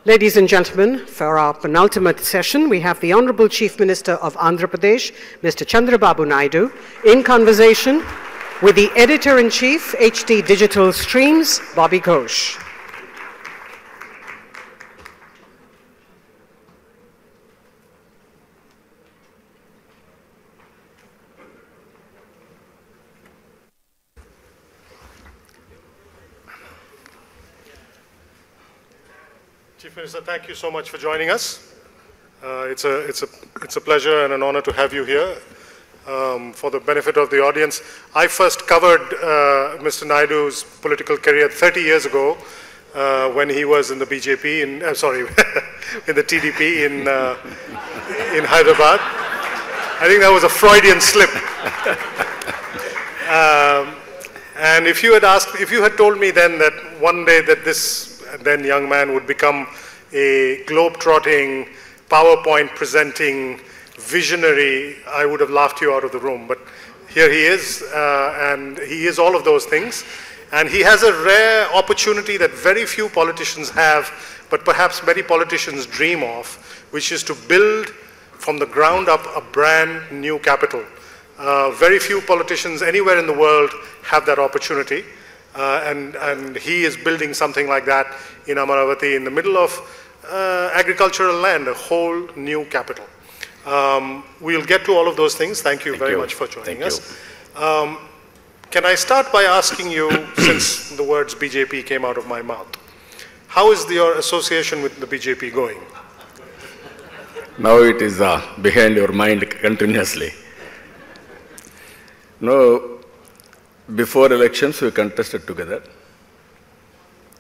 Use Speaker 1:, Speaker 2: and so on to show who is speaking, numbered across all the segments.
Speaker 1: Ladies and gentlemen, for our penultimate session, we have the Honorable Chief Minister of Andhra Pradesh, Mr. Chandrababu Naidu, in conversation with the Editor-in-Chief, HD Digital Streams, Bobby Ghosh.
Speaker 2: Chief Minister, thank you so much for joining us. It's a pleasure and an honor to have you here. For the benefit of the audience, I first covered Mr. Naidu's political career 30 years ago when he was in the BJP, in the TDP in Hyderabad. I think that was a Freudian slip. And if you had told me then that one day that this then young man would become a globe-trotting, PowerPoint presenting visionary, I would have laughed you out of the room. But here he is, and he is all of those things. And he has a rare opportunity that very few politicians have, but perhaps many politicians dream of, which is to build from the ground up a brand new capital. Very few politicians anywhere in the world have that opportunity. And he is building something like that in Amarawati in the middle of agricultural land, a whole new capital. We'll get to all of those things. Thank you very much for joining us. Can I start by asking you, since the words BJP came out of my mouth, how is your association with the BJP going?
Speaker 3: Now it is behind your mind continuously. No. Before elections, we contested together.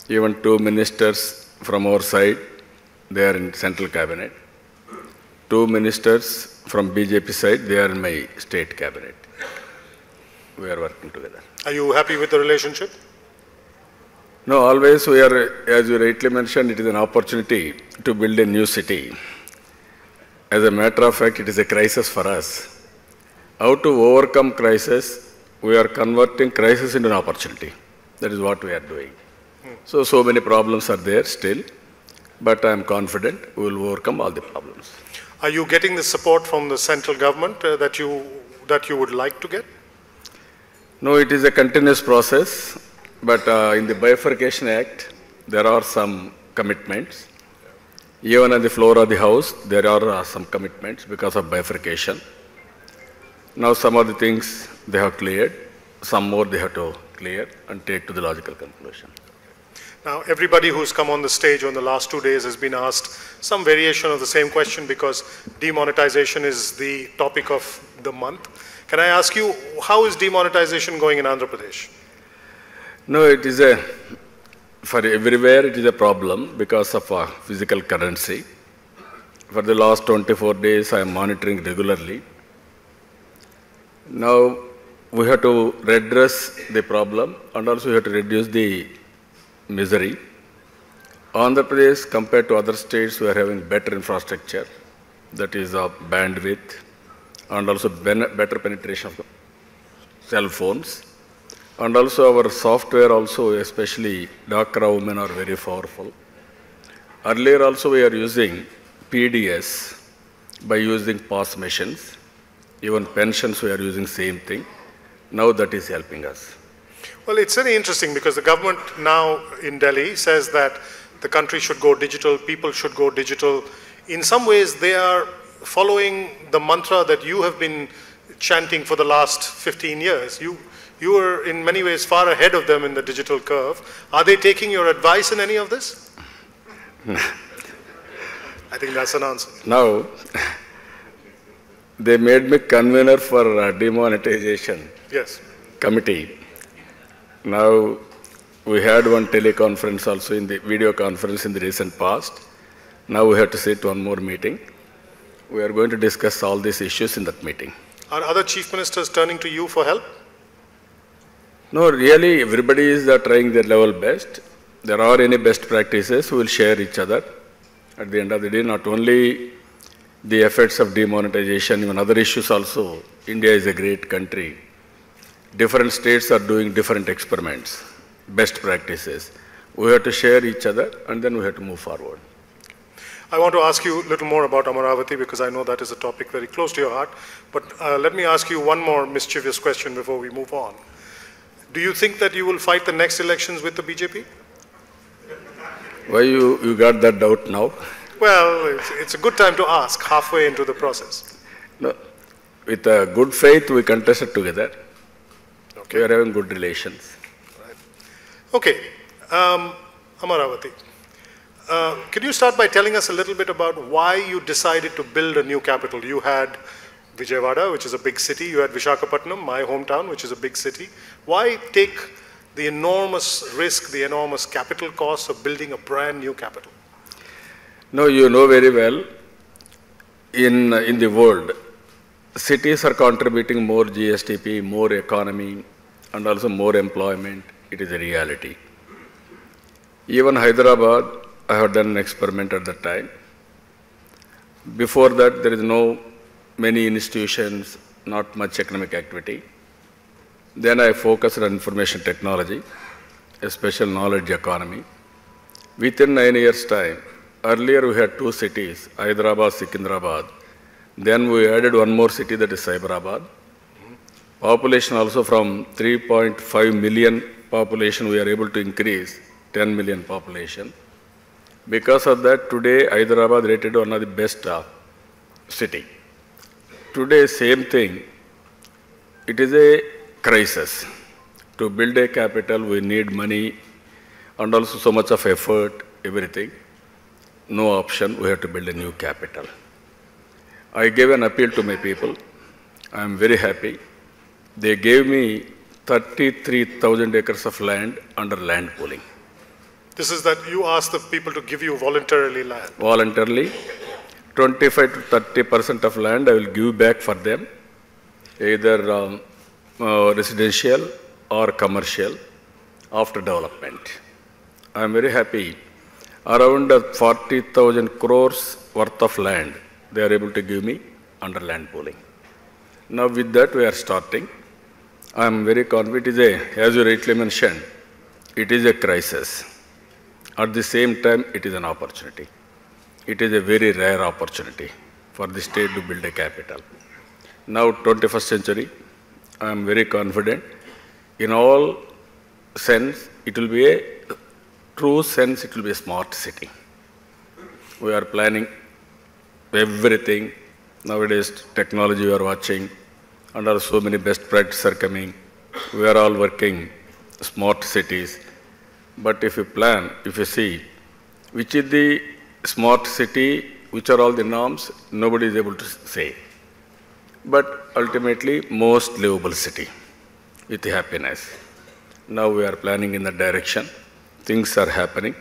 Speaker 3: Even two ministers from our side, they are in central cabinet. Two ministers from BJP side, they are in my state cabinet. We are working together.
Speaker 2: Are you happy with the relationship?
Speaker 3: No, always we are, as you rightly mentioned, it is an opportunity to build a new city. As a matter of fact, it is a crisis for us. How to overcome crisis? We are converting crisis into an opportunity. That is what we are doing. So many problems are there still, but I am confident we will overcome all the problems.
Speaker 2: Are you getting the support from the central government that you would like to get?
Speaker 3: No, it is a continuous process, but in the Bifurcation Act, there are some commitments. Even on the floor of the House, there are some commitments because of bifurcation. Now some of the things they have cleared, some more they have to clear and take to the logical conclusion.
Speaker 2: Now everybody who's come on the stage on the last 2 days has been asked some variation of the same question because demonetization is the topic of the month. Can I ask you, how is demonetization going in Andhra Pradesh?
Speaker 3: No, it is for everywhere it is a problem because of physical currency. For the last 24 days I am monitoring regularly. Now, we have to redress the problem and also we have to reduce the misery. Andhra Pradesh, compared to other states, we are having better infrastructure, that is bandwidth, and also better penetration of cell phones. And also our software also, especially Dhokra women, are very powerful. Earlier also we are using PDS by using POS machines. Even pensions, we are using same thing. Now that is helping us.
Speaker 2: Well, it's very interesting because the government now in Delhi says that the country should go digital, people should go digital. In some ways, they are following the mantra that you have been chanting for the last 15 years. You are in many ways far ahead of them in the digital curve. Are they taking your advice in any of this? I think that's an answer.
Speaker 3: Now, they made me convener for demonetization committee. Now, we had one teleconference also in the video conference in the recent past. Now we have to sit one more meeting. We are going to discuss all these issues in that meeting.
Speaker 2: Are other chief ministers turning to you for help?
Speaker 3: No, really everybody is trying their level best. There are any best practices, we will share each other. At the end of the day, not only the effects of demonetization, even other issues also. India is a great country. Different states are doing different experiments, best practices. We have to share each other and then we have to move forward.
Speaker 2: I want to ask you a little more about Amaravati because I know that is a topic very close to your heart. But let me ask you one more mischievous question before we move on. Do you think that you will fight the next elections with the BJP?
Speaker 3: Why you got that doubt now?
Speaker 2: Well, it's a good time to ask halfway into the process.
Speaker 3: No, with a good faith, we contested together.
Speaker 2: Okay.
Speaker 3: We are having good relations.
Speaker 2: Right. Okay, Amaravati. Can you start by telling us a little bit about why you decided to build a new capital? You had Vijayawada, which is a big city. You had Visakhapatnam, my hometown, which is a big city. Why take the enormous risk, the enormous capital costs of building a brand new capital?
Speaker 3: No, you know very well, in the world, cities are contributing more GSDP, more economy, and also more employment. It is a reality. Even Hyderabad, I have done an experiment at that time. Before that, there is no many institutions, not much economic activity. Then I focused on information technology, a special knowledge economy. Within 9 years' time, earlier we had 2 cities, Hyderabad, Secunderabad. Then we added one more city, that is Cyberabad. Population also from 3.5 million population, we are able to increase 10 million population. Because of that, today Hyderabad rated one of the best city. Today, same thing. It is a crisis. To build a capital, we need money and also so much of effort, everything. No option, we have to build a new capital. I gave an appeal to my people. I am very happy. They gave me 33,000 acres of land under land pooling.
Speaker 2: This is that you asked the people to give you voluntarily land?
Speaker 3: Voluntarily. 25 to 30% of land I will give back for them, either residential or commercial after development. I am very happy. Around 40,000 crores worth of land they are able to give me under land pooling. Now with that we are starting. I am very confident. It is as you rightly mentioned, it is a crisis. At the same time, it is an opportunity. It is a very rare opportunity for the state to build a capital. Now, 21st century, I am very confident. In all sense, it will be a true sense, it will be a smart city. We are planning everything. Nowadays, technology we are watching, and also many best practices are coming. We are all working smart cities. But if you plan, if you see, which is the smart city, which are all the norms, nobody is able to say. But ultimately, most livable city with happiness. Now we are planning in that direction. Things are happening.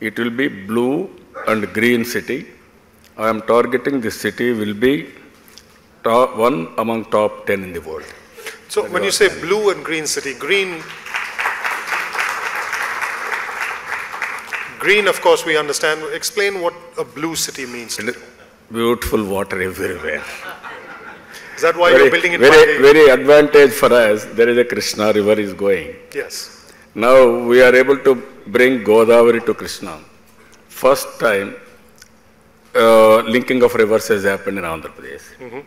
Speaker 3: It will be blue and green city. I am targeting this city will be one among top 10 in the world.
Speaker 2: So when you say blue and green city, green, of course, we understand. Explain what a blue city means to you.
Speaker 3: Beautiful water everywhere.
Speaker 2: Is that why you're building it?
Speaker 3: Very advantage for us. There is a Krishna river is going.
Speaker 2: Yes.
Speaker 3: Now we are able to bring Godavari to Krishna. First time linking of rivers has happened in Andhra Pradesh. Mm-hmm.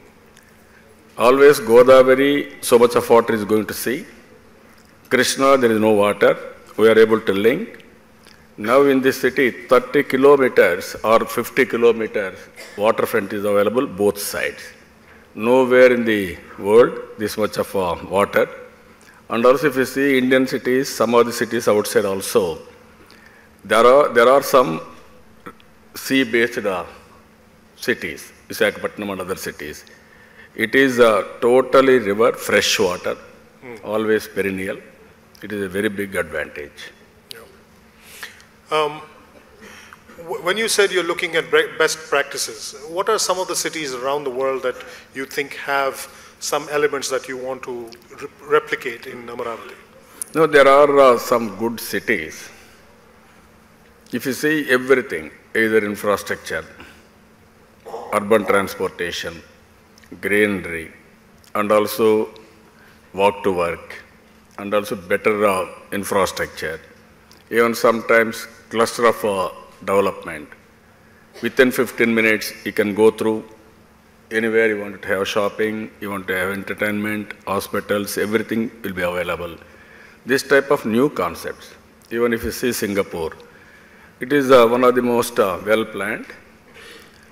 Speaker 3: Always Godavari, so much of water is going to sea. Krishna, there is no water. We are able to link. Now in this city, 30 kilometers or 50 kilometers waterfront is available both sides. Nowhere in the world this much of water. And also if you see Indian cities, some of the cities outside also, there are some sea-based cities, Visakhapatnam and other cities. It is totally river, fresh water, always perennial. It is a very big advantage.
Speaker 2: When you said you're looking at best practices, what are some of the cities around the world that you think have some elements that you want to replicate in Amaravati?
Speaker 3: No, there are some good cities. If you see everything, either infrastructure, urban transportation, greenery, and also walk to work, and also better infrastructure, even sometimes cluster of development. Within 15 minutes, you can go through anywhere you want to have shopping, you want to have entertainment, hospitals, everything will be available. This type of new concepts, even if you see Singapore, it is one of the most well-planned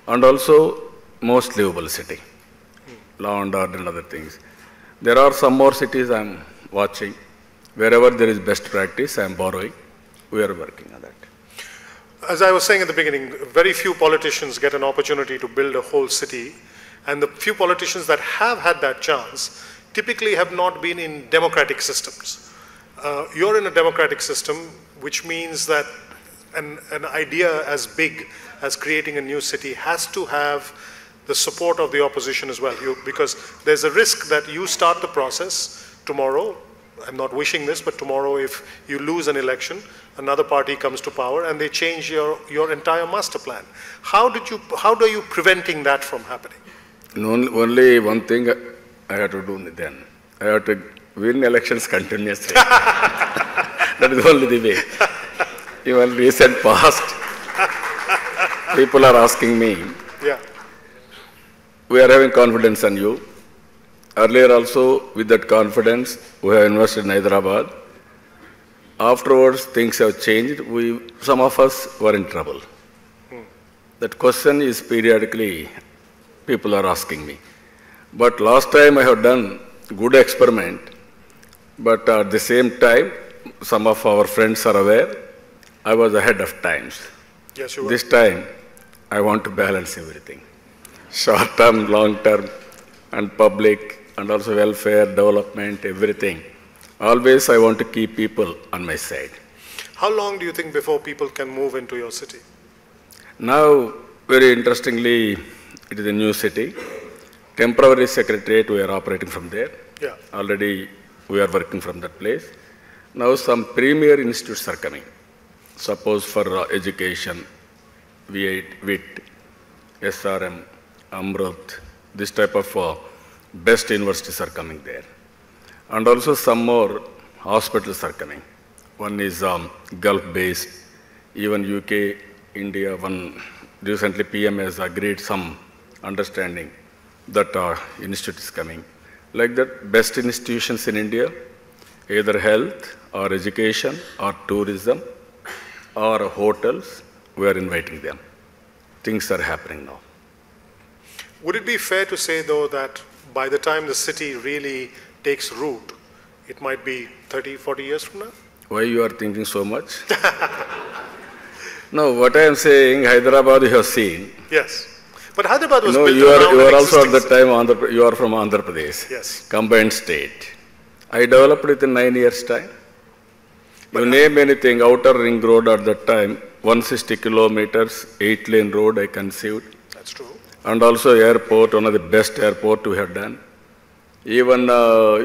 Speaker 3: and also most livable city. Law and order and other things. There are some more cities I am watching. Wherever there is best practice, I am borrowing. We are working on that.
Speaker 2: As I was saying at the beginning, very few politicians get an opportunity to build a whole city, and the few politicians that have had that chance typically have not been in democratic systems. You're in a democratic system, which means that an idea as big as creating a new city has to have the support of the opposition as well, because there's a risk that you start the process tomorrow. I'm not wishing this, but tomorrow if you lose an election, another party comes to power and they change your entire master plan. How are you preventing that from happening?
Speaker 3: Only one thing I have to do then. I have to win elections continuously. That is only the way. Even recent past, people are asking me,
Speaker 2: yeah,
Speaker 3: we are having confidence on you. Earlier also, with that confidence, we have invested in Hyderabad. Afterwards, things have changed. Some of us were in trouble. That question is periodically, people are asking me. But last time I have done good experiment, but at the same time, some of our friends are aware, I was ahead of times.
Speaker 2: Yes, you were.
Speaker 3: This time, I want to balance everything. Short term, long term, and public, and also welfare, development, everything. Always I want to keep people on my side.
Speaker 2: How long do you think before people can move into your city?
Speaker 3: Now, very interestingly, it is a new city. Temporary secretariat, we are operating from there.
Speaker 2: Yeah.
Speaker 3: Already we are working from that place. Now some premier institutes are coming. Suppose for education, WIT, SRM, Amrut, this type of best universities are coming there. And also some more hospitals are coming. One is Gulf-based, even UK, India, one recently PM has agreed some understanding that institute is coming. Like that, best institutions in India, either health or education or tourism or hotels, we are inviting them. Things are happening now.
Speaker 2: Would it be fair to say, though, that by the time the city really takes root, it might be 30, 40 years from now?
Speaker 3: Why you are thinking so much? No, what I am saying, Hyderabad you have seen.
Speaker 2: Yes. But Hyderabad was
Speaker 3: No,
Speaker 2: built
Speaker 3: you
Speaker 2: around
Speaker 3: are
Speaker 2: an
Speaker 3: also at
Speaker 2: existing
Speaker 3: that time, you are from Andhra Pradesh.
Speaker 2: Yes.
Speaker 3: Combined state. I developed it in 9 years' time. You name anything, outer ring road at that time, 160 kilometers, 8-lane road I conceived.
Speaker 2: That's true.
Speaker 3: And also airport, one of the best airport we have done. Even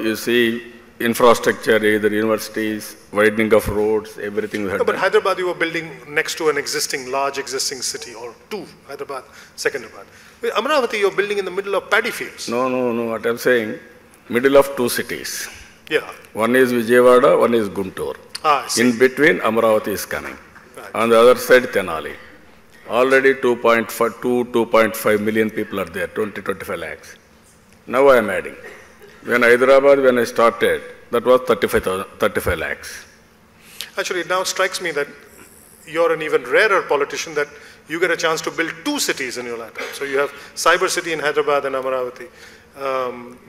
Speaker 3: you see infrastructure, either universities, widening of roads, everything we have
Speaker 2: No, but
Speaker 3: done.
Speaker 2: Hyderabad, you were building next to an large existing city, or two, Hyderabad, Secunderabad. With Amarawati, you're building in the middle of paddy fields.
Speaker 3: No, what I'm saying, middle of two cities.
Speaker 2: Yeah.
Speaker 3: One is Vijayawada, one is Guntur.
Speaker 2: I see.
Speaker 3: In between, Amarawati is coming.
Speaker 2: Right.
Speaker 3: On the other side, Tenali. Already 2.5 million people are there, 20-25 lakhs. Now I am adding. When Hyderabad, when I started, that was 35 lakhs.
Speaker 2: Actually, it now strikes me that you're an even rarer politician, that you get a chance to build two cities in your lifetime. So you have Cyber City in Hyderabad and Amarawati.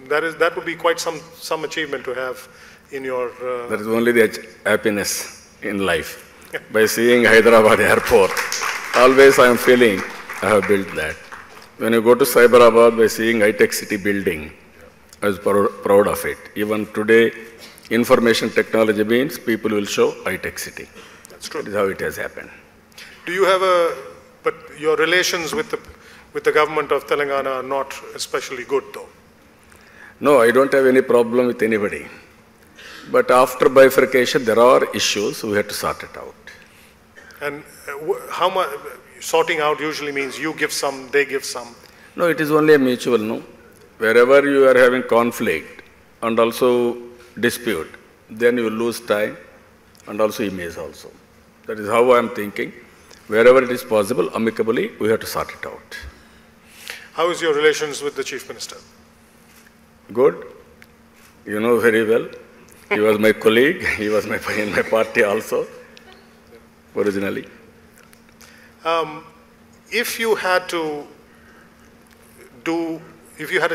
Speaker 2: That would be quite some achievement to have in your...
Speaker 3: That is only the happiness in life. By seeing Hyderabad airport, always I am feeling I have built that. When you go to Cyberabad, by seeing high-tech city building, I was proud of it. Even today, information technology means people will show high-tech city.
Speaker 2: That's true.
Speaker 3: That is how it has happened.
Speaker 2: Do you have but your relations with the government of Telangana are not especially good, though?
Speaker 3: No, I don't have any problem with anybody. But after bifurcation, there are issues, we have to sort it out.
Speaker 2: And how much sorting out usually means you give some, they give some?
Speaker 3: No, it is only a mutual, no. Wherever you are having conflict and also dispute, then you lose time and also image also. That is how I am thinking. Wherever it is possible, amicably, we have to sort it out.
Speaker 2: How is your relations with the Chief Minister?
Speaker 3: Good. You know very well. He was my colleague. He was in my party also, originally.
Speaker 2: If you had a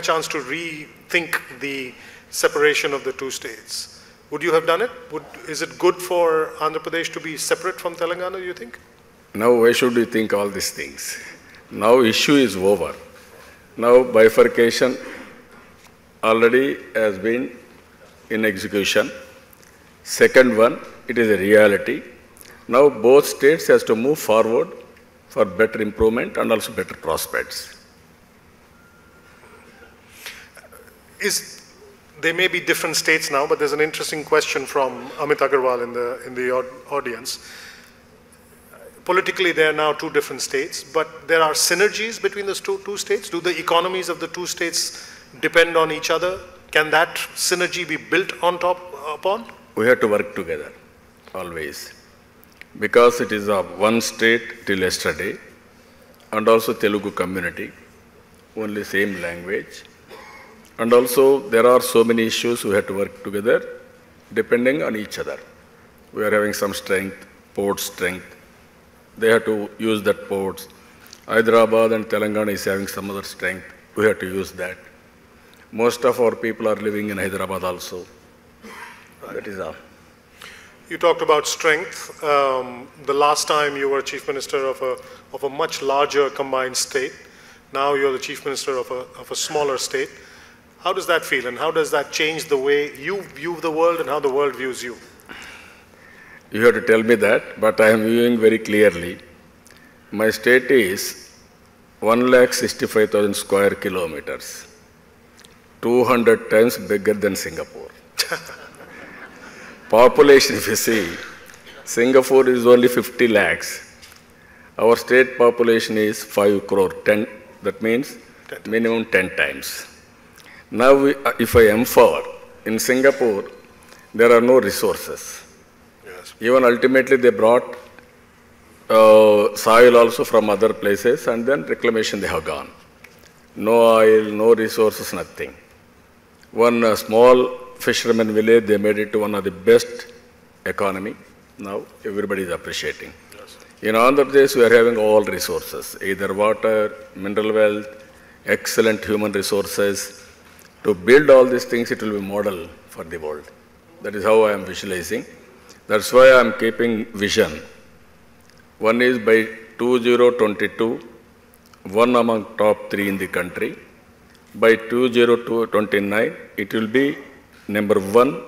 Speaker 2: chance to rethink the separation of the two states, would you have done it? Is it good for Andhra Pradesh to be separate from Telangana, do you think?
Speaker 3: Now, why should we think all these things? Now, issue is over. Now, bifurcation already has been in execution. Second one, it is a reality. Now, both states has to move forward for better improvement and also better prospects.
Speaker 2: There may be different states now, but there's an interesting question from Amit Agarwal in the audience. Politically, there are now two different states, but there are synergies between the two states. Do the economies of the two states depend on each other? Can that synergy be built upon?
Speaker 3: We have to work together, always. Because it is one state till yesterday, and also Telugu community, only same language. And also, there are so many issues we have to work together, depending on each other. We are having some strength, port strength. They have to use that ports. Hyderabad and Telangana is having some other strength. We have to use that. Most of our people are living in Hyderabad also. That is all.
Speaker 2: You talked about strength. The last time you were Chief Minister of a much larger combined state. Now you're the Chief Minister of a smaller state. How does that feel, and how does that change the way you view the world and how the world views you?
Speaker 3: You have to tell me that, but I am viewing very clearly. My state is 1,65,000 square kilometers, 200 times bigger than Singapore. Population, if you see, Singapore is only 50 lakhs. Our state population is 5 crore, 10, that means minimum 10 times. Now, if I M4, in Singapore, there are no resources.
Speaker 2: Yes.
Speaker 3: Even ultimately, they brought soil also from other places, and then reclamation they have gone. No oil, no resources, nothing. One small fisherman village, they made it to one of the best economy. Now, everybody is appreciating.
Speaker 2: Yes.
Speaker 3: In Andhra Pradesh, we are having all resources, either water, mineral wealth, excellent human resources. To build all these things, it will be model for the world. That is how I am visualizing. That's why I am keeping vision. One is by 2022, one among top 3 in the country. By 2029, it will be number 1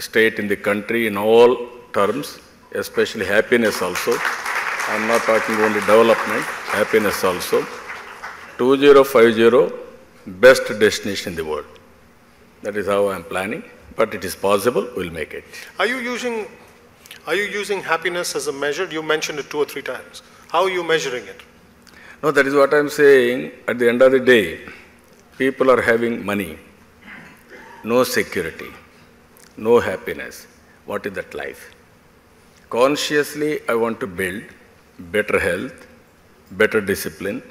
Speaker 3: state in the country in all terms, especially happiness also. I am not talking only development, happiness also. 2050, best destination in the world. That is how I am planning, but it is possible, we'll make it.
Speaker 2: Are you using happiness as a measure? You mentioned it 2 or 3 times. How are you measuring it?
Speaker 3: No, that is what I am saying. At the end of the day, people are having money, no security, no happiness. What is that life? Consciously, I want to build better health, better discipline,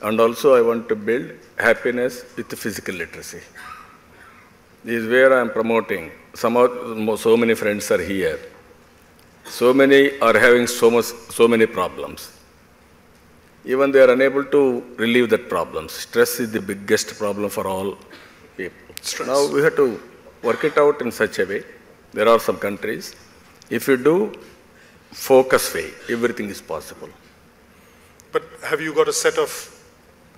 Speaker 3: and also I want to build happiness with physical literacy. This is where I am promoting. So many friends are here. So many are having so many problems. Even they are unable to relieve that problems. Stress is the biggest problem for all people.
Speaker 2: Stress.
Speaker 3: Now we have to work it out in such a way. There are some countries. If you do focus way, everything is possible.
Speaker 2: But have you got a set of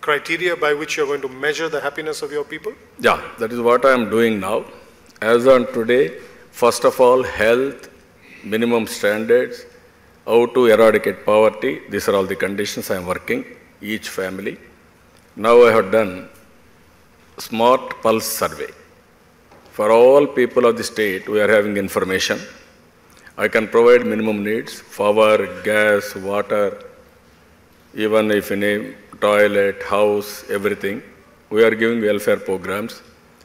Speaker 2: criteria by which you're going to measure the happiness of your people?
Speaker 3: Yeah, that is what I am doing now. As on today, first of all, health, minimum standards, how to eradicate poverty. These are all the conditions I am working, each family. Now I have done smart pulse survey. For all people of the state, we are having information. I can provide minimum needs, power, gas, water, even if in a toilet, house, everything. We are giving welfare programs,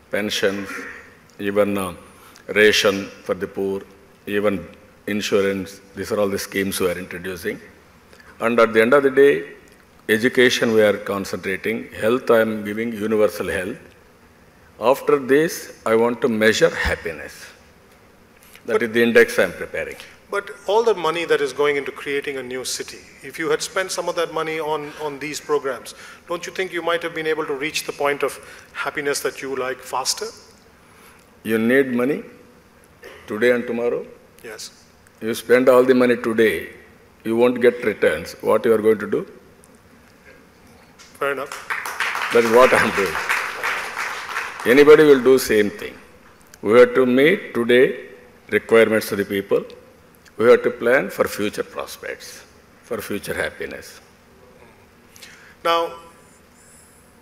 Speaker 3: pensions, even ration for the poor, even insurance. These are all the schemes we are introducing. And at the end of the day, education we are concentrating, health I am giving universal health. After this, I want to measure happiness. That is the index I am preparing.
Speaker 2: But all the money that is going into creating a new city, if you had spent some of that money on these programs, don't you think you might have been able to reach the point of happiness that you like faster?
Speaker 3: You need money today and tomorrow.
Speaker 2: Yes.
Speaker 3: You spend all the money today, you won't get returns. What you are going to do?
Speaker 2: Fair enough.
Speaker 3: That is what I am doing. Anybody will do same thing. We have to meet today requirements of the people. We have to plan for future prospects, for future happiness.
Speaker 2: Now,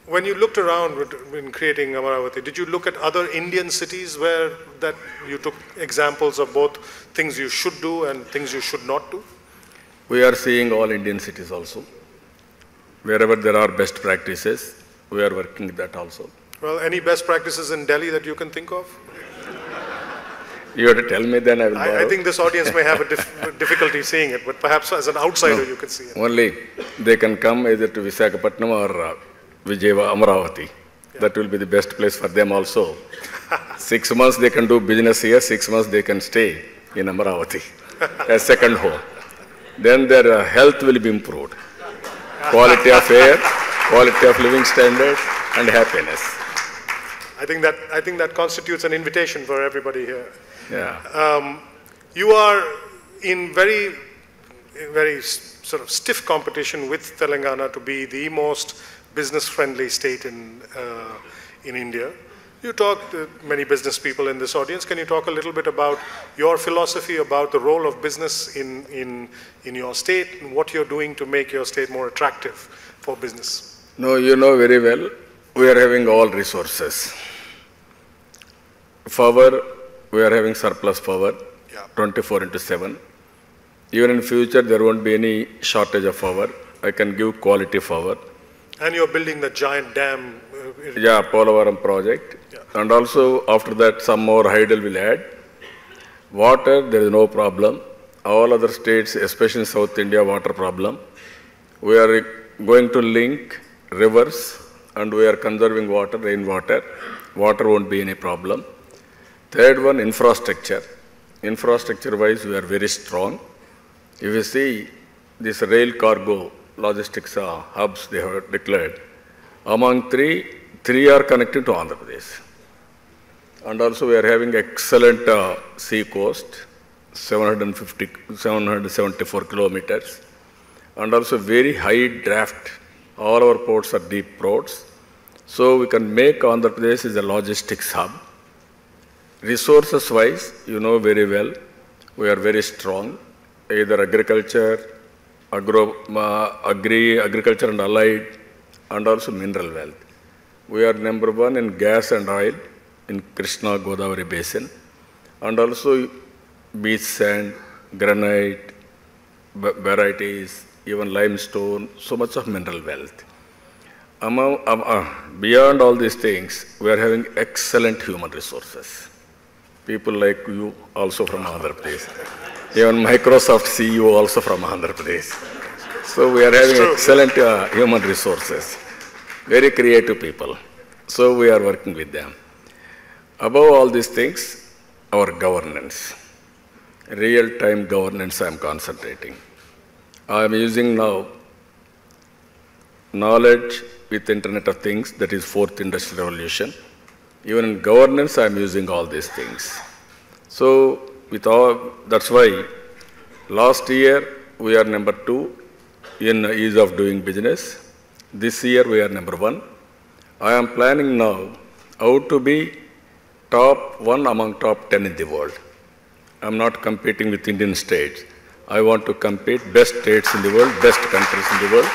Speaker 2: when you looked around in creating Amarawati, did you look at other Indian cities where that you took examples of both things you should do and things you should not do?
Speaker 3: We are seeing all Indian cities also. Wherever there are best practices, we are working that also.
Speaker 2: Well, any best practices in Delhi that you can think of?
Speaker 3: You have to tell me, then I will borrow.
Speaker 2: I think this audience may have a difficulty seeing it, but perhaps as an outsider you can see it.
Speaker 3: Only they can come either to Visakhapatnam or Amarawati. Yeah. That will be the best place for them also. 6 months they can do business here, 6 months they can stay in Amarawati as second home. Then their health will be improved. Quality of air, quality of living standards, and happiness.
Speaker 2: I think that constitutes an invitation for everybody here.
Speaker 3: Yeah.
Speaker 2: You are in very sort of stiff competition with Telangana to be the most business-friendly state in India. You talk to many business people in this audience. Can you talk a little bit about your philosophy about the role of business in your state and what you're doing to make your state more attractive for business?
Speaker 3: No, you know very well, we are having all resources. Power, we are having surplus power, 24/7. Even in future, there won't be any shortage of power. I can give quality power.
Speaker 2: And you're building the giant dam.
Speaker 3: Yeah, Polavaram project. Yeah. And also, after that, some more hydel will add. Water, there is no problem. All other states, especially in South India, water problem. We are going to link rivers and we are conserving water, rainwater. Water won't be any problem. Third one, infrastructure. Infrastructure-wise, we are very strong. If you see this rail cargo logistics hubs they have declared, among three are connected to Andhra Pradesh. And also we are having excellent sea coast, 774 kilometers, and also very high draft. All our ports are deep ports. So we can make Andhra Pradesh as a logistics hub. Resources-wise, you know very well, we are very strong, either agriculture, agriculture and allied, and also mineral wealth. We are number one in gas and oil in Krishna Godavari basin, and also beach sand, granite, varieties, even limestone, so much of mineral wealth. Beyond all these things, we are having excellent human resources. People like you also from Andhra Pradesh. Even Microsoft CEO also from Andhra Pradesh. So we are having excellent human resources. Very creative people. So we are working with them. Above all these things, our governance. Real-time governance I am concentrating. I am using now knowledge with Internet of Things, that is fourth industrial revolution. Even in governance, I am using all these things. So that's why last year we are number 2 in ease of doing business. This year we are number 1. I am planning now how to be top 1 among top 10 in the world. I am not competing with Indian states. I want to compete best states in the world, best countries in the world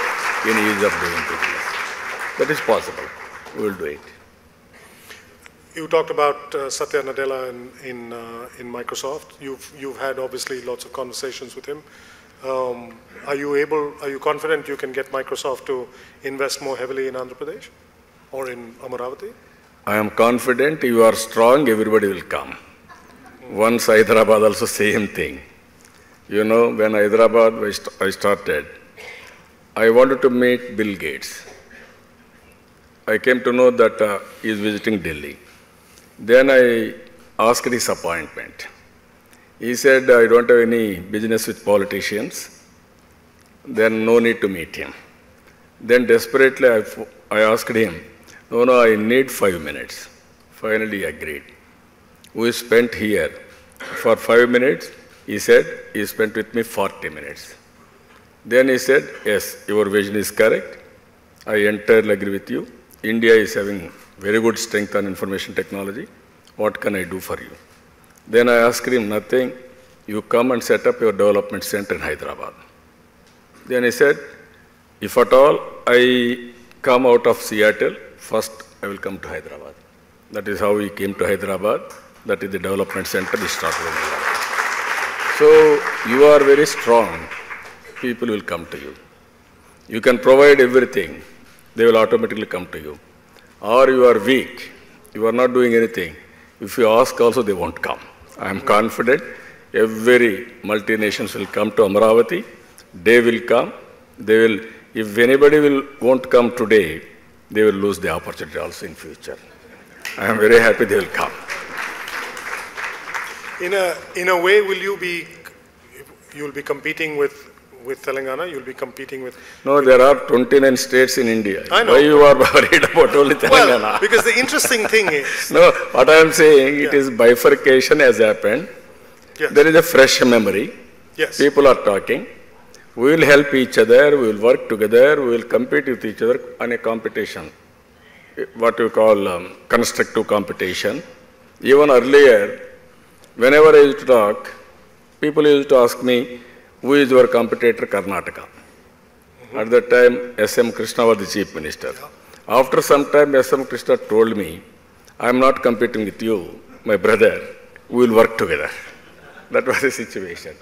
Speaker 3: in ease of doing business. That is possible. We will do it.
Speaker 2: You talked about Satya Nadella in Microsoft. You've had obviously lots of conversations with him. Are you confident you can get Microsoft to invest more heavily in Andhra Pradesh or in Amaravati?
Speaker 3: I am confident. You are strong, everybody will come. Once Hyderabad also same thing. You know, when Hyderabad I started, I wanted to meet Bill Gates. I came to know that he is visiting Delhi. Then I asked his appointment. He said, I don't have any business with politicians. Then no need to meet him. Then desperately I asked him, no, I need 5 minutes. Finally he agreed. We spent here for 5 minutes. He said, he spent with me 40 minutes. Then he said, yes, your vision is correct. I entirely agree with you. India is having very good strength on information technology. What can I do for you? Then I asked him, nothing. You come and set up your development center in Hyderabad. Then he said, if at all I come out of Seattle, first I will come to Hyderabad. That is how he came to Hyderabad. That is the development center we started in Hyderabad. So you are very strong. People will come to you. You can provide everything. They will automatically come to you. Or you are weak. You are not doing anything. If you ask also, they won't come. I am confident every multinations will come to Amarawati. They will come. They will, if anybody won't come today, they will lose the opportunity also in future. I am very happy they will come.
Speaker 2: In a way, you'll be competing with Telangana? You'll be competing with...
Speaker 3: No, there are 29 states in India.
Speaker 2: I know.
Speaker 3: Why you are worried about only Telangana?
Speaker 2: Well, because the interesting thing is...
Speaker 3: No, what I am saying, it is bifurcation has happened.
Speaker 2: Yes.
Speaker 3: There is a fresh memory.
Speaker 2: Yes.
Speaker 3: People are talking. We will help each other. We will work together. We will compete with each other on a competition. What you call constructive competition. Even earlier, whenever I used to talk, people used to ask me, who is your competitor, Karnataka? At that time, S.M. Krishna was the chief minister. After some time, S.M. Krishna told me, I am not competing with you, my brother. We will work together. That was the situation.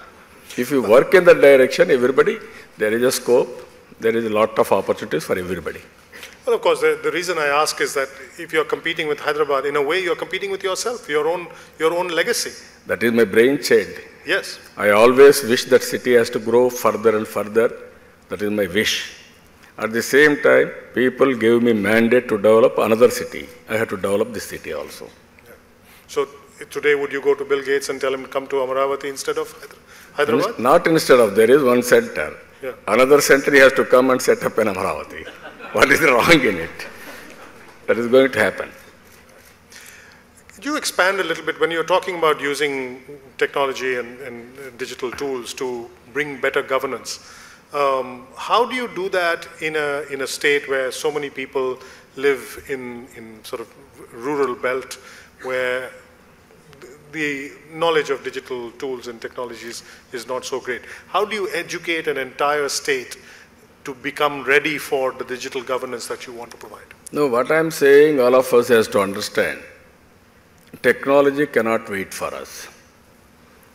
Speaker 3: If you work in that direction, everybody, there is a scope, there is a lot of opportunities for everybody.
Speaker 2: Well, of course, the reason I ask is that if you're competing with Hyderabad, in a way you're competing with yourself, your own legacy.
Speaker 3: That is my brainchild.
Speaker 2: Yes.
Speaker 3: I always wish that city has to grow further and further. That is my wish. At the same time, people gave me mandate to develop another city. I had to develop this city also.
Speaker 2: Yeah. So today, would you go to Bill Gates and tell him to come to Amarawati instead of Hyderabad?
Speaker 3: Not instead of. There is one center.
Speaker 2: Yeah.
Speaker 3: Another center he has to come and set up in Amarawati. What is wrong in it? That is going to happen.
Speaker 2: Could you expand a little bit when you're talking about using technology and digital tools to bring better governance? How do you do that in a state where so many people live in sort of rural belt where the knowledge of digital tools and technologies is not so great? How do you educate an entire state to become ready for the digital governance that you want to provide?
Speaker 3: No, what I am saying, all of us has to understand, technology cannot wait for us.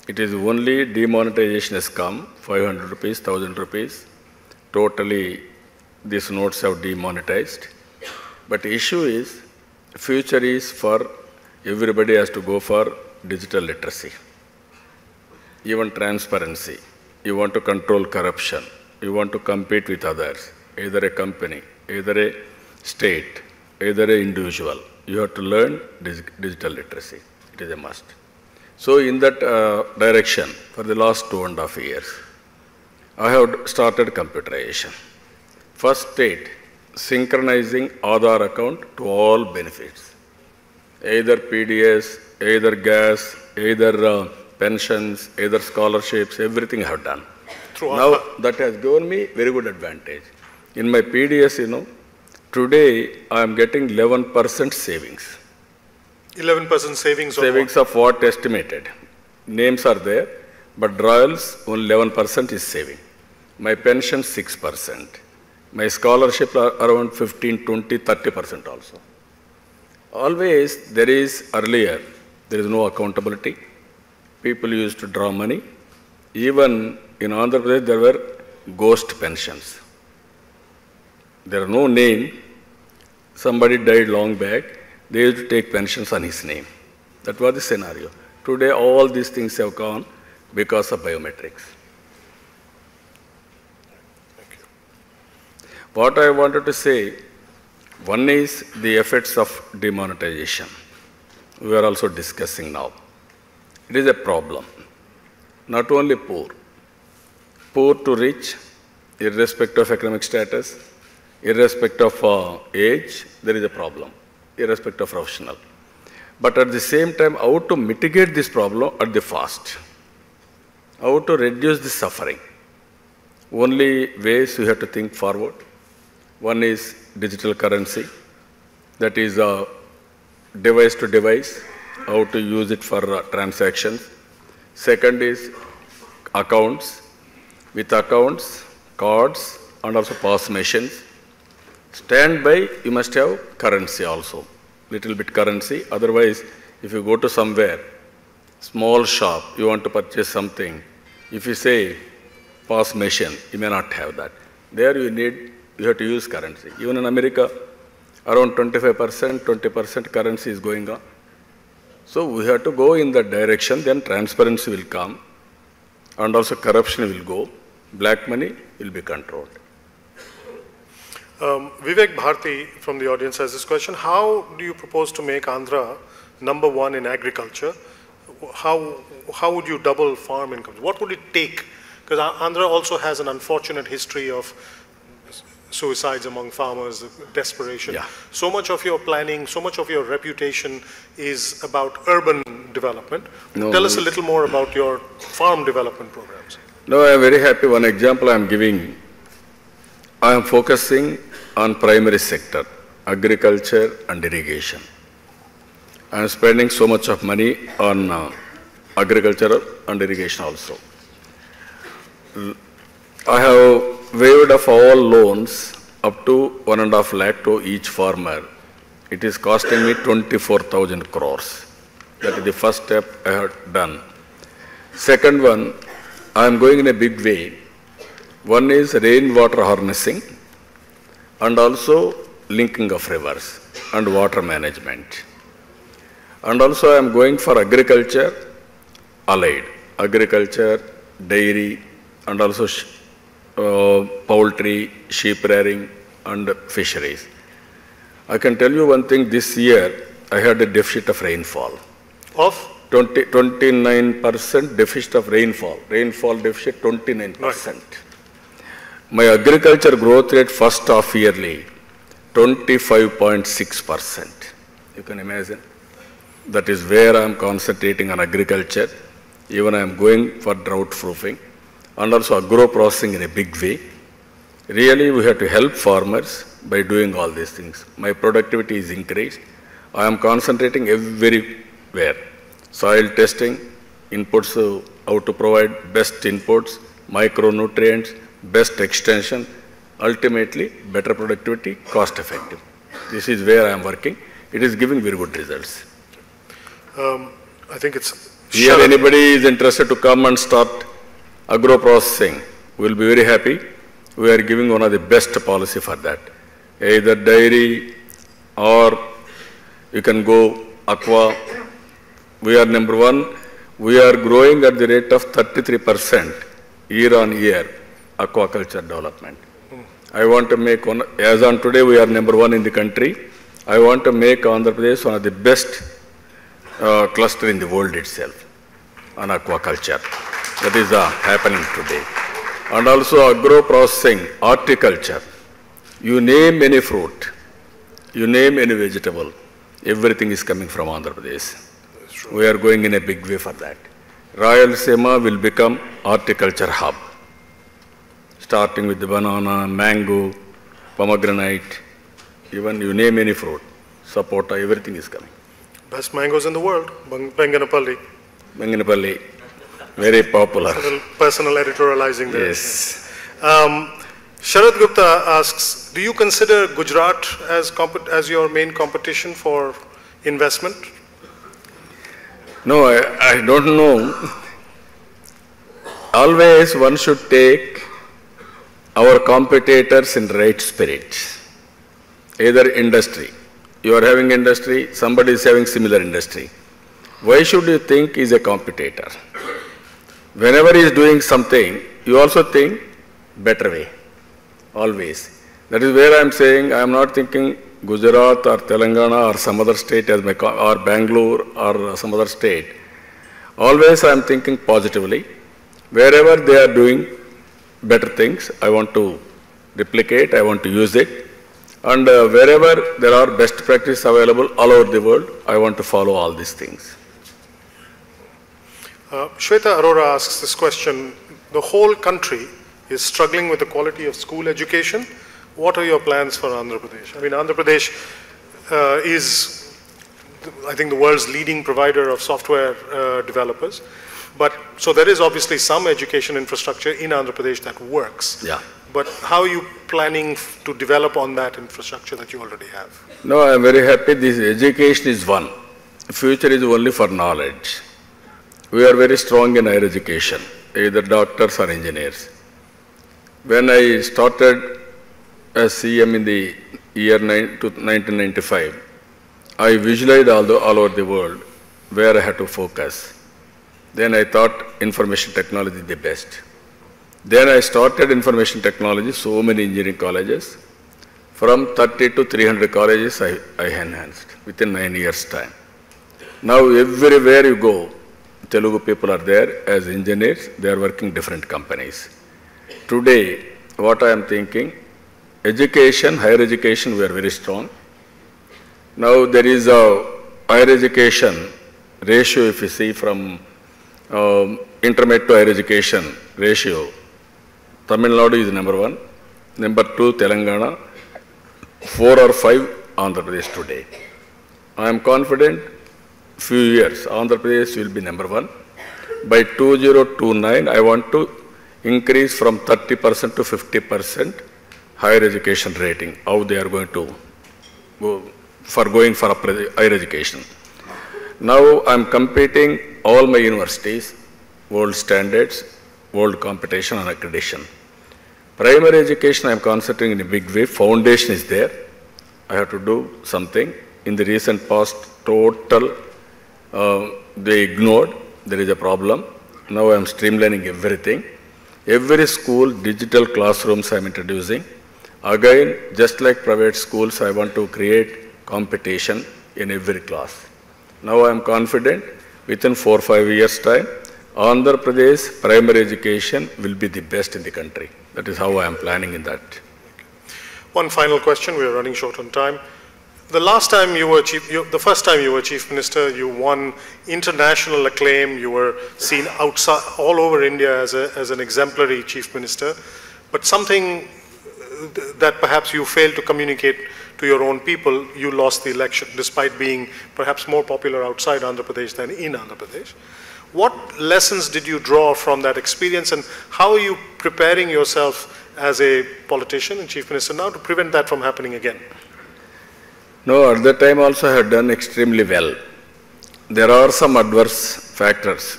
Speaker 3: It is only demonetization has come, 500 rupees, 1000 rupees. Totally, these notes have demonetized. But the issue is, future is for everybody has to go for digital literacy. Even transparency. You want to control corruption. You want to compete with others, either a company, either a state, either an individual. You have to learn digital literacy. It is a must. So in that direction, for the last 2.5 years, I have started computerization. First state, synchronizing Aadhaar account to all benefits. Either PDS, either gas, either pensions, either scholarships, everything I have done. Now that has given me very good advantage. In my PDS, today I am getting 11% savings.
Speaker 2: 11% savings?
Speaker 3: Savings of what estimated. Names are there, but royals only 11% is saving. My pension 6%. My scholarship are around 15, 20, 30% also. Always there is earlier, there is no accountability. People used to draw money. Even in Andhra Pradesh, there were ghost pensions. There are no name. Somebody died long back. They used to take pensions on his name. That was the scenario. Today, all these things have gone because of biometrics.
Speaker 2: Thank you.
Speaker 3: What I wanted to say, one is the effects of demonetization. We are also discussing now. It is a problem. Not only poor to rich, irrespective of economic status, irrespective of age, there is a problem, irrespective of professional. But at the same time, how to mitigate this problem at the fast? How to reduce the suffering? Only ways we have to think forward. One is digital currency, that is device to device, how to use it for transactions. Second is accounts. With accounts, cards, and also POS machines. Standby, you must have currency also, little bit currency. Otherwise, if you go to somewhere, small shop, you want to purchase something, if you say POS machine, you may not have that. There you have to use currency. Even in America, around 25%, 20% currency is going on. So we have to go in that direction, then transparency will come, and also corruption will go. Black money will be controlled.
Speaker 2: Vivek Bharti from the audience has this question. How do you propose to make Andhra #1 in agriculture? How would you double farm income? What would it take? Because Andhra also has an unfortunate history of suicides among farmers, desperation.
Speaker 3: Yeah.
Speaker 2: So much of your planning, so much of your reputation is about urban development.
Speaker 3: No,
Speaker 2: Tell us a little more about your farm development programs.
Speaker 3: No, I am very happy. One example I am giving, I am focusing on primary sector, agriculture and irrigation. I am spending so much of money on agriculture and irrigation also. I have waived off all loans up to 1.5 lakh to each farmer. It is costing me 24,000 crores. That is the first step I have done. Second one, I am going in a big way. One is rainwater harnessing and also linking of rivers and water management. And also I am going for agriculture, allied, agriculture, dairy, and also poultry, sheep rearing, and fisheries. I can tell you one thing, this year I had a deficit of rainfall.
Speaker 2: Of?
Speaker 3: 29% deficit of rainfall. Rainfall deficit 29%. Right. My agriculture growth rate first half yearly, 25.6%. You can imagine. That is where I am concentrating on agriculture. Even I am going for drought proofing and also agro processing in a big way. Really, we have to help farmers by doing all these things. My productivity is increased. I am concentrating everywhere. Soil testing, inputs, how to provide best inputs, micronutrients, best extension, ultimately better productivity, cost effective. This is where I am working. It is giving very good results.
Speaker 2: I think it's...
Speaker 3: Here anybody is interested to come and start agro processing, we will be very happy. We are giving one of the best policy for that. Either dairy or you can go aqua. We are #1. We are growing at the rate of 33% year on year aquaculture development. I want to make one, as on today we are #1 in the country. I want to make Andhra Pradesh one of the best cluster in the world itself on aquaculture. That is happening today. And also agro processing, horticulture. You name any fruit, you name any vegetable, everything is coming from Andhra Pradesh. We are going in a big way for that. Rayalaseema will become horticulture hub, starting with the banana, mango, pomegranate, even you name any fruit, sapota, everything is coming.
Speaker 2: Best mangoes in the world, Benganapalli.
Speaker 3: Benganapalli, very popular.
Speaker 2: Personal editorializing there.
Speaker 3: Yes.
Speaker 2: Sharad Gupta asks, do you consider Gujarat as your main competition for investment?
Speaker 3: No, I don't know. Always one should take our competitors in right spirit. Either industry. You are having industry, somebody is having similar industry. Why should you think he is a competitor? Whenever he is doing something, you also think better way. Always. That is where I am saying I am not thinking Gujarat or Telangana or some other state as my, or Bangalore or some other state. Always I am thinking positively. Wherever they are doing better things, I want to replicate, I want to use it. And wherever there are best practices available all over the world, I want to follow all these things.
Speaker 2: Shweta Arora asks this question. The whole country is struggling with the quality of school education. What are your plans for Andhra Pradesh? I mean, Andhra Pradesh is, I think, the world's leading provider of software developers. But, so there is obviously some education infrastructure in Andhra Pradesh that works.
Speaker 3: Yeah.
Speaker 2: But how are you planning to develop on that infrastructure that you already have?
Speaker 3: No, I am very happy. This education is one. Future is only for knowledge. We are very strong in higher education, either doctors or engineers. When I started as CM in the year 1995, I visualized all over the world where I had to focus. Then I thought information technology is the best. Then I started information technology, so many engineering colleges. From 30 to 300 colleges I enhanced within 9 years' time. Now everywhere you go, Telugu people are there as engineers, they are working different companies. Today, what I am thinking, education, higher education, we are very strong. Now there is a higher education ratio, if you see from intermediate to higher education ratio, Tamil Nadu is number 1, number 2 Telangana, 4 or 5 Andhra Pradesh today. I am confident few years Andhra Pradesh will be number 1. By 2029 I want to increase from 30% to 50% higher education rating, how they are going to go for going for higher education. Now I am competing all my universities, world standards, world competition and accreditation. Primary education I am concentrating in a big way, foundation is there. I have to do something. In the recent past, total, they ignored, there is a problem. Now I am streamlining everything. Every school, digital classrooms I am introducing. Again, just like private schools, I want to create competition in every class. Now I am confident within 4 or 5 years' time, Andhra Pradesh primary education will be the best in the country. That is how I am planning in that.
Speaker 2: One final question, we are running short on time. The last time you were the first time you were Chief Minister, you won international acclaim, you were seen outside, all over India as an exemplary Chief Minister, but something that perhaps you failed to communicate to your own people, you lost the election, despite being perhaps more popular outside Andhra Pradesh than in Andhra Pradesh. What lessons did you draw from that experience, and how are you preparing yourself as a politician and Chief Minister now to prevent that from happening again?
Speaker 3: No, at that time also I had done extremely well. There are some adverse factors.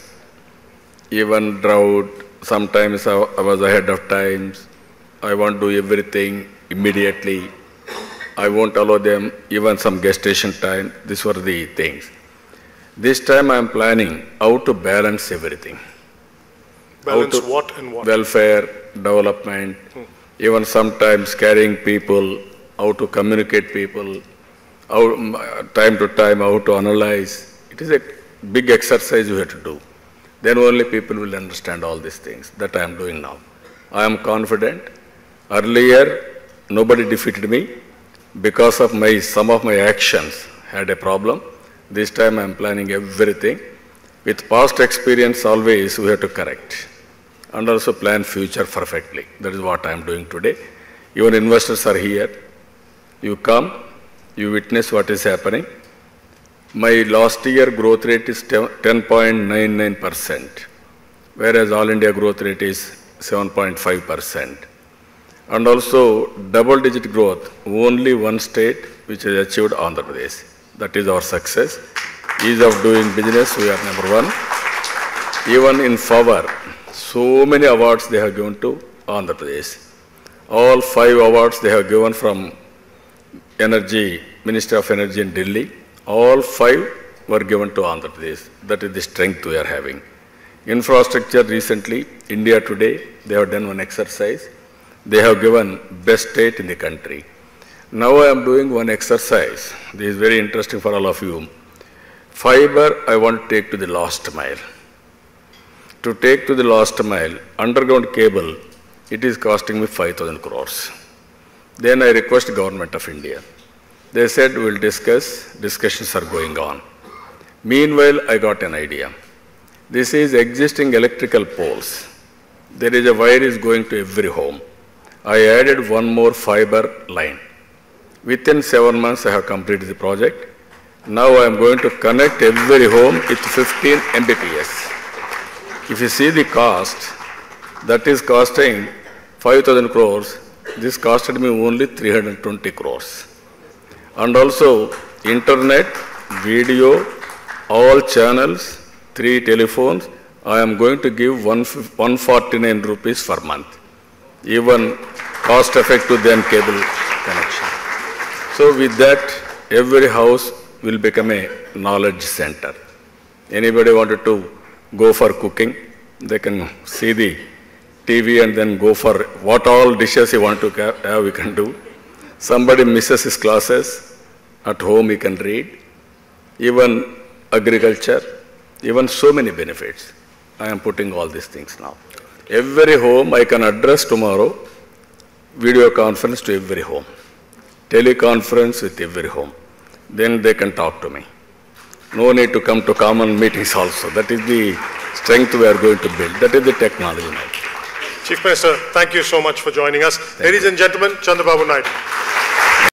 Speaker 3: Even drought, sometimes I was ahead of times. I want to do everything immediately. I won't allow them even some gestation time. These were the things. This time I am planning how to balance everything.
Speaker 2: Balance what and what?
Speaker 3: Welfare, development, even sometimes carrying people, how to communicate people, how, time to time, how to analyze. It is a big exercise you have to do. Then only people will understand all these things that I am doing now. I am confident. Earlier, nobody defeated me because of some of my actions had a problem. This time I am planning everything. With past experience always we have to correct and also plan future perfectly. That is what I am doing today. Even investors are here. You come, you witness what is happening. My last year growth rate is 10.99%, whereas all India growth rate is 7.5%. And also double-digit growth, only one state which has achieved Andhra Pradesh. That is our success. Ease of doing business, we are number 1. Even in power, so many awards they have given to Andhra Pradesh. All 5 awards they have given from Energy, Ministry of Energy in Delhi. All 5 were given to Andhra Pradesh. That is the strength we are having. Infrastructure recently, India Today, they have done one exercise. They have given best state in the country. Now I am doing one exercise. This is very interesting for all of you. Fiber I want to take to the last mile. To take to the last mile, underground cable, it is costing me 5,000 crores. Then I request Government of India. They said we will discuss, discussions are going on. Meanwhile, I got an idea. This is existing electrical poles. There is a wire is going to every home. I added one more fiber line. Within 7 months, I have completed the project. Now I am going to connect every home with 15 Mbps. If you see the cost, that is costing 5,000 crores. This costed me only 320 crores. And also, internet, video, all channels, 3 telephones, I am going to give 149 rupees per month. Even cost effective than cable connection. So with that, every house will become a knowledge center. Anybody wanted to go for cooking, they can see the TV and then go for what all dishes you want to have, we can do. Somebody misses his classes, at home he can read. Even agriculture, even so many benefits. I am putting all these things now. Every home I can address tomorrow, video conference to every home, teleconference with every home. Then they can talk to me. No need to come to common meetings also. That is the strength we are going to build. That is the technology now.
Speaker 2: Chief Minister, thank you so much for joining us. Ladies and gentlemen, Chandrababu Naidu.